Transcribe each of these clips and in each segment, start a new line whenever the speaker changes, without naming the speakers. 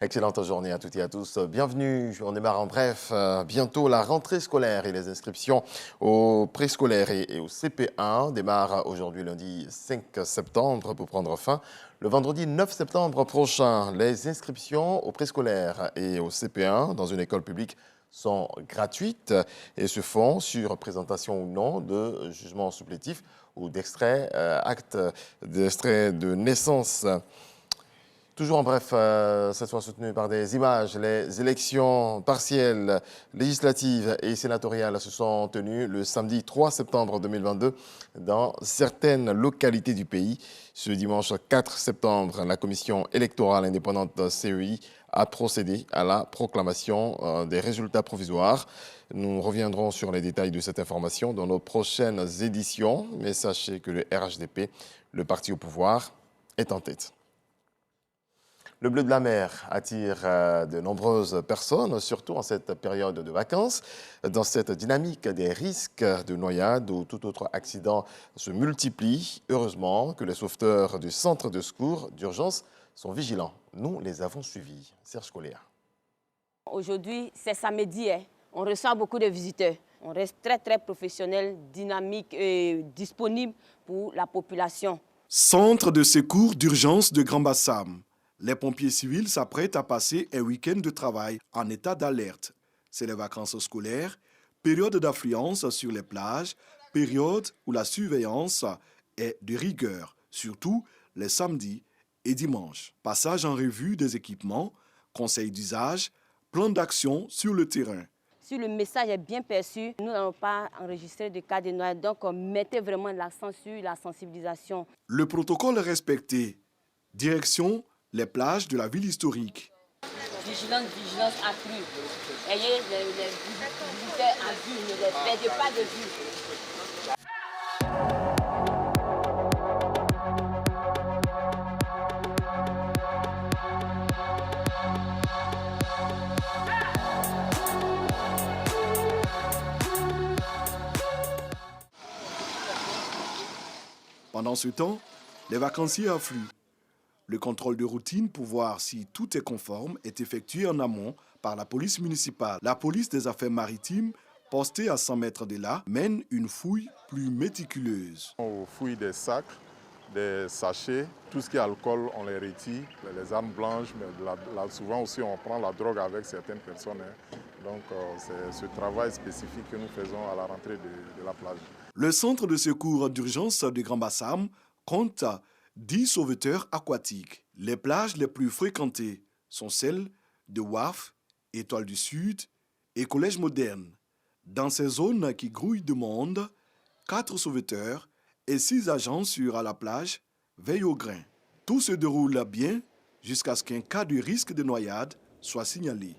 Excellente journée à toutes et à tous. Bienvenue. On démarre en bref. Bientôt la rentrée scolaire et les inscriptions au préscolaire et au CP1 démarrent aujourd'hui lundi 5 septembre pour prendre fin le vendredi 9 septembre prochain. Les inscriptions au préscolaire et au CP1 dans une école publique sont gratuites et se font sur présentation ou non de jugements supplétifs ou d'extraits, actes d'extraits de naissance. Toujours en bref, cette fois soutenu par des images, les élections partielles, législatives et sénatoriales se sont tenues le samedi 3 septembre 2022 dans certaines localités du pays. Ce dimanche 4 septembre, la commission électorale indépendante CEI a procédé à la proclamation des résultats provisoires. Nous reviendrons sur les détails de cette information dans nos prochaines éditions, mais sachez que le RHDP, le parti au pouvoir, est en tête. Le bleu de la mer attire de nombreuses personnes, surtout en cette période de vacances. Dans cette dynamique, des risques de noyade ou tout autre accident se multiplient. Heureusement que les sauveteurs du centre de secours d'urgence sont vigilants. Nous les avons suivis. Serge Coléa.
Aujourd'hui, c'est samedi. On reçoit beaucoup de visiteurs. On reste très professionnel, dynamique et disponible pour la population.
Centre de secours d'urgence de Grand Bassam. Les pompiers civils s'apprêtent à passer un week-end de travail en état d'alerte. C'est les vacances scolaires, période d'affluence sur les plages, période où la surveillance est de rigueur, surtout les samedis et dimanches. Passage en revue des équipements, conseils d'usage, plan d'action sur le terrain.
Si le message est bien perçu, nous n'allons pas enregistrer de cas de noyade. Donc, mettez vraiment l'accent sur la sensibilisation.
Le protocole est respecté. Direction les plages de la ville historique.
Vigilance accrue. Ayez les visiteurs en vue, ne les perdez pas de vue.
Pendant ce temps, les vacanciers affluent. Le contrôle de routine pour voir si tout est conforme est effectué en amont par la police municipale. La police des affaires maritimes, postée à 100 mètres de là, mène une fouille plus méticuleuse.
On fouille des sacs, des sachets, tout ce qui est alcool, on les retire, les armes blanches, mais là, souvent aussi on prend la drogue avec certaines personnes. Donc c'est ce travail spécifique que nous faisons à la rentrée de la plage.
Le centre de secours d'urgence de Grand Bassam compte 10 sauveteurs aquatiques. Les plages les plus fréquentées sont celles de Waf, Étoile du Sud et Collège Moderne. Dans ces zones qui grouillent de monde, 4 sauveteurs et 6 agents sur la plage veillent au grain. Tout se déroule bien jusqu'à ce qu'un cas de risque de noyade soit signalé.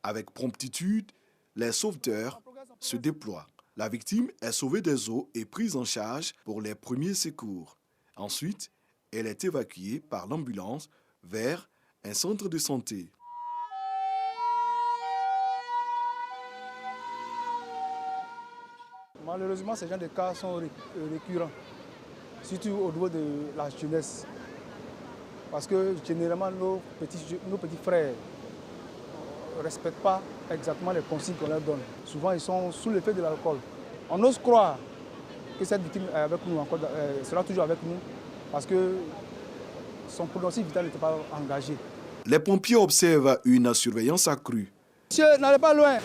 Avec promptitude, les sauveteurs se déploient. La victime est sauvée des eaux et prise en charge pour les premiers secours. Ensuite, elle est évacuée par l'ambulance vers un centre de santé.
Malheureusement, ces genre de cas sont récurrents, surtout au niveau de la jeunesse. Parce que généralement, nos petits frères ne respectent pas exactement les consignes qu'on leur donne. Souvent, ils sont sous l'effet de l'alcool. On ose croire que cette victime est avec nous, sera toujours avec nous, parce que son pronostic vital n'était pas engagé.
Les pompiers observent une surveillance accrue.
Monsieur, n'allez pas loin.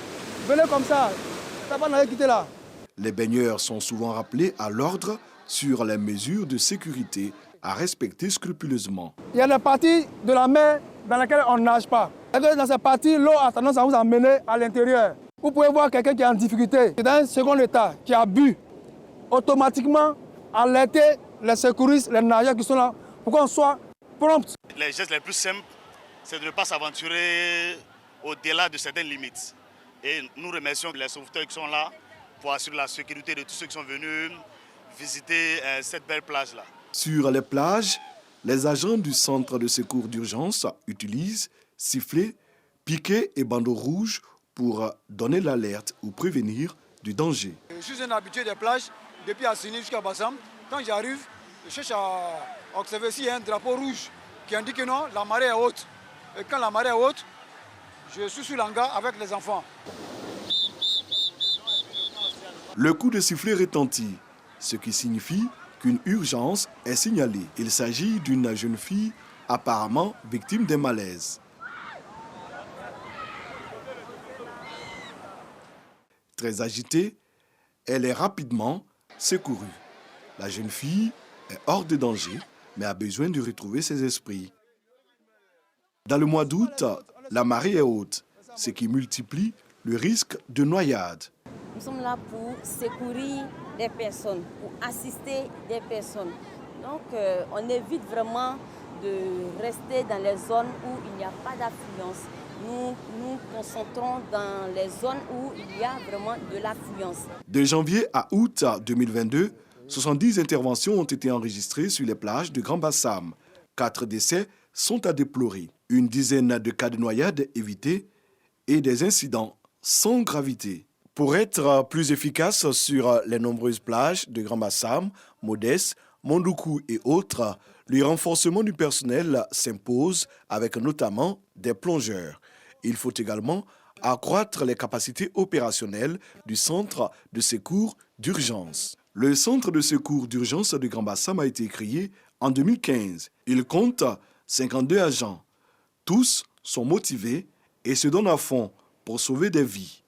Venez comme ça. Ça va n'allez quitter là.
Les baigneurs sont souvent rappelés à l'ordre sur les mesures de sécurité à respecter scrupuleusement.
Il y a des parties de la mer dans lesquelles on ne nage pas. Dans ces parties, l'eau a tendance à vous emmener à l'intérieur. Vous pouvez voir quelqu'un qui est en difficulté, qui est dans un second état, qui a bu. Automatiquement, alerter les secouristes, les nageurs qui sont là, pour qu'on soit prompt.
Les gestes les plus simples, c'est de ne pas s'aventurer au-delà de certaines limites. Et nous remercions les sauveteurs qui sont là pour assurer la sécurité de tous ceux qui sont venus visiter cette belle plage-là.
Sur les plages, les agents du centre de secours d'urgence utilisent sifflets, piquets et bandeaux rouges pour donner l'alerte ou prévenir du danger.
Je suis un habitué des plages, depuis Assini jusqu'à Bassam. Quand j'arrive, je cherche à observer s'il y a un drapeau rouge.
qui ont dit que non, la marée est haute. Et quand la marée est haute, je suis sur l'hangar avec les enfants.
Le coup de sifflet retentit, ce qui signifie qu'une urgence est signalée. Il s'agit d'une jeune fille apparemment victime d'un malaise. Très agitée, elle est rapidement secourue. La jeune fille est hors de danger, mais a besoin de retrouver ses esprits. Dans le mois d'août, la marée est haute, ce qui multiplie le risque de noyade.
Nous sommes là pour secourir des personnes, pour assister des personnes. Donc on évite vraiment de rester dans les zones où il n'y a pas d'affluence. Nous nous concentrons dans les zones où il y a vraiment de l'affluence.
De janvier à août 2022, 70 interventions ont été enregistrées sur les plages de Grand Bassam. 4 décès sont à déplorer. Une dizaine de cas de noyade évités et des incidents sans gravité. Pour être plus efficace sur les nombreuses plages de Grand Bassam, Modeste, Mondoukou et autres, le renforcement du personnel s'impose avec notamment des plongeurs. Il faut également accroître les capacités opérationnelles du centre de secours d'urgence. Le centre de secours d'urgence de Grand Bassam a été créé en 2015. Il compte 52 agents. Tous sont motivés et se donnent à fond pour sauver des vies.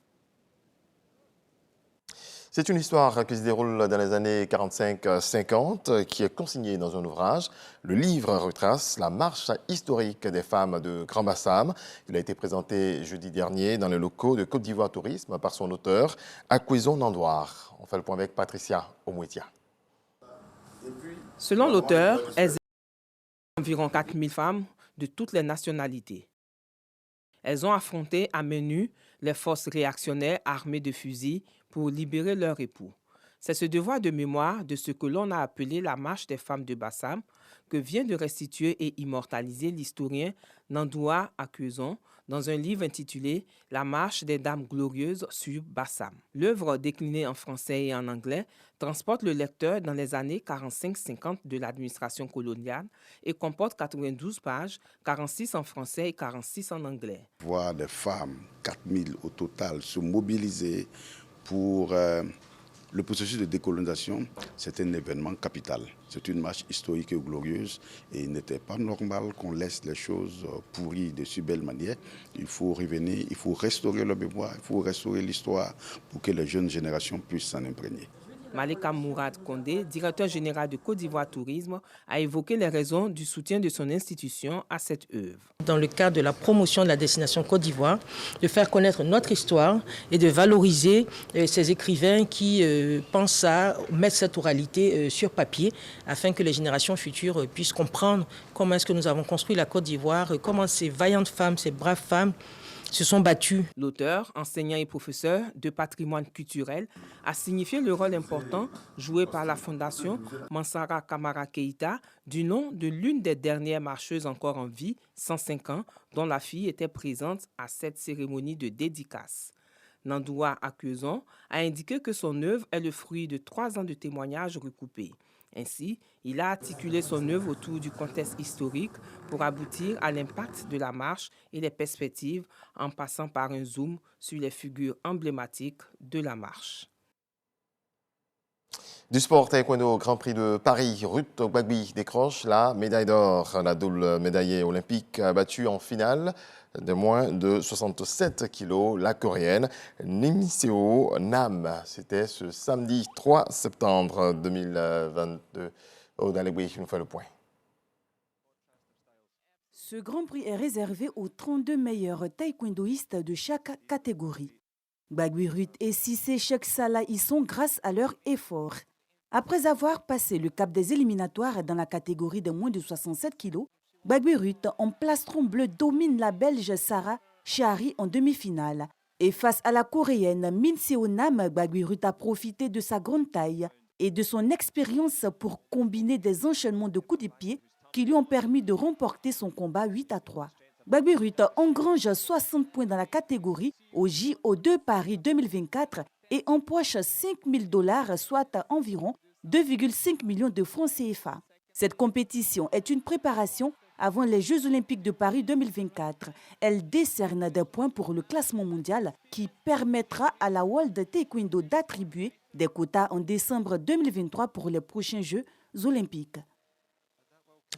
C'est une histoire qui se déroule dans les années 45-50, qui est consignée dans un ouvrage. Le livre retrace la marche historique des femmes de Grand Bassam. Il a été présenté jeudi dernier dans les locaux de Côte d'Ivoire Tourisme par son auteur, Akweson Nandoire. On fait le point avec Patricia Omouetia.
Selon l'auteur, elles étaient environ 4000 femmes de toutes les nationalités. Elles ont affronté à main nue les forces réactionnaires armées de fusils pour libérer leur époux. C'est ce devoir de mémoire de ce que l'on a appelé la marche des femmes de Bassam que vient de restituer et immortaliser l'historien Nandoua Akweson dans un livre intitulé « La marche des dames glorieuses sur Bassam ». L'œuvre, déclinée en français et en anglais, transporte le lecteur dans les années 45-50 de l'administration coloniale et comporte 92 pages, 46 en français et 46 en anglais.
Voir des femmes, 4000 au total, se mobiliser pour le processus de décolonisation, c'est un événement capital. C'est une marche historique et glorieuse et il n'était pas normal qu'on laisse les choses pourries de si belle manière. Il faut revenir, il faut restaurer le mémoire, il faut restaurer l'histoire pour que les jeunes générations puissent s'en imprégner.
Malika Mourad Kondé, directeur général de Côte d'Ivoire Tourisme, a évoqué les raisons du soutien de son institution à cette œuvre.
Dans le cadre de la promotion de la destination Côte d'Ivoire, de faire connaître notre histoire et de valoriser ces écrivains qui pensent à mettre cette oralité sur papier afin que les générations futures puissent comprendre comment est-ce que nous avons construit la Côte d'Ivoire, comment ces vaillantes femmes, ces braves femmes se sont battus.
L'auteur, enseignant et professeur de patrimoine culturel, a signifié le rôle important joué par la Fondation Mansara Kamara Keïta du nom de l'une des dernières marcheuses encore en vie, 105 ans, dont la fille était présente à cette cérémonie de dédicace. Nandoua Akweson a indiqué que son œuvre est le fruit de 3 ans de témoignages recoupés. Ainsi, il a articulé son œuvre autour du contexte historique pour aboutir à l'impact de la marche et les perspectives en passant par un zoom sur les figures emblématiques de la marche.
Du sport taekwondo au Grand Prix de Paris, Ruth Gbagbi décroche la médaille d'or. La double médaillée olympique a battu en finale de moins de 67 kilos la coréenne Nim-Seo Nam. C'était ce samedi 3 septembre 2022. Daléboué, nous fait le point.
Ce Grand Prix est réservé aux 32 meilleurs taekwondoïstes de chaque catégorie. Gbagbi Ruth et Cissé Cheikh Salah y sont grâce à leur effort. Après avoir passé le cap des éliminatoires dans la catégorie de moins de 67 kg, Gbagbi Ruth en plastron bleu domine la Belge Sarah Chari en demi-finale. Et face à la Coréenne Min-Seo Nam, Gbagbi Ruth a profité de sa grande taille et de son expérience pour combiner des enchaînements de coups de pied qui lui ont permis de remporter son combat 8-3. Gbagbi Ruth engrange 60 points dans la catégorie au JO2 Paris 2024 et empoche $5 000, soit environ 2,5 millions de francs CFA. Cette compétition est une préparation avant les Jeux Olympiques de Paris 2024. Elle décerne des points pour le classement mondial qui permettra à la World Taekwondo d'attribuer des quotas en décembre 2023 pour les prochains Jeux Olympiques.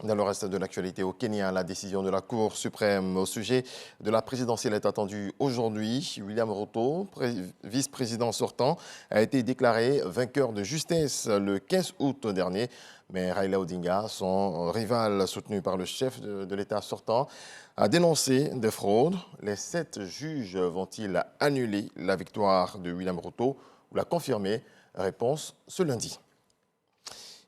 Dans le reste de l'actualité au Kenya, la décision de la Cour suprême au sujet de la présidentielle est attendue aujourd'hui. William Ruto, vice-président sortant, a été déclaré vainqueur de justesse le 15 août dernier. Mais Raila Odinga, son rival soutenu par le chef de l'État sortant, a dénoncé des fraudes. Les 7 juges vont-ils annuler la victoire de William Ruto ou la confirmer? Réponse ce lundi.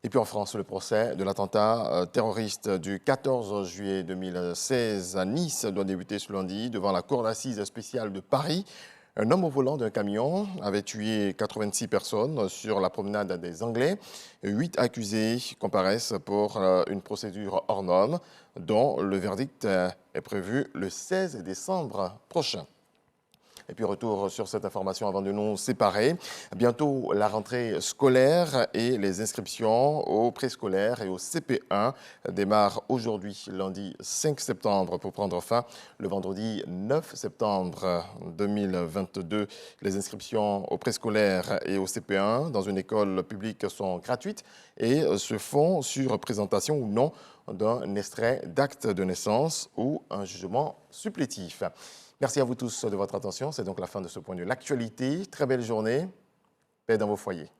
Et puis en France, le procès de l'attentat terroriste du 14 juillet 2016 à Nice doit débuter ce lundi devant la cour d'assises spéciale de Paris. Un homme au volant d'un camion avait tué 86 personnes sur la promenade des Anglais. 8 accusés comparaissent pour une procédure hors norme dont le verdict est prévu le 16 décembre prochain. Et puis retour sur cette information avant de nous séparer. Bientôt la rentrée scolaire et les inscriptions au préscolaire et au CP1 démarrent aujourd'hui, lundi 5 septembre, pour prendre fin le vendredi 9 septembre 2022. Les inscriptions au préscolaire et au CP1 dans une école publique sont gratuites et se font sur présentation ou non d'un extrait d'acte de naissance ou un jugement supplétif. Merci à vous tous de votre attention. C'est donc la fin de ce point de l'actualité. Très belle journée. Paix dans vos foyers.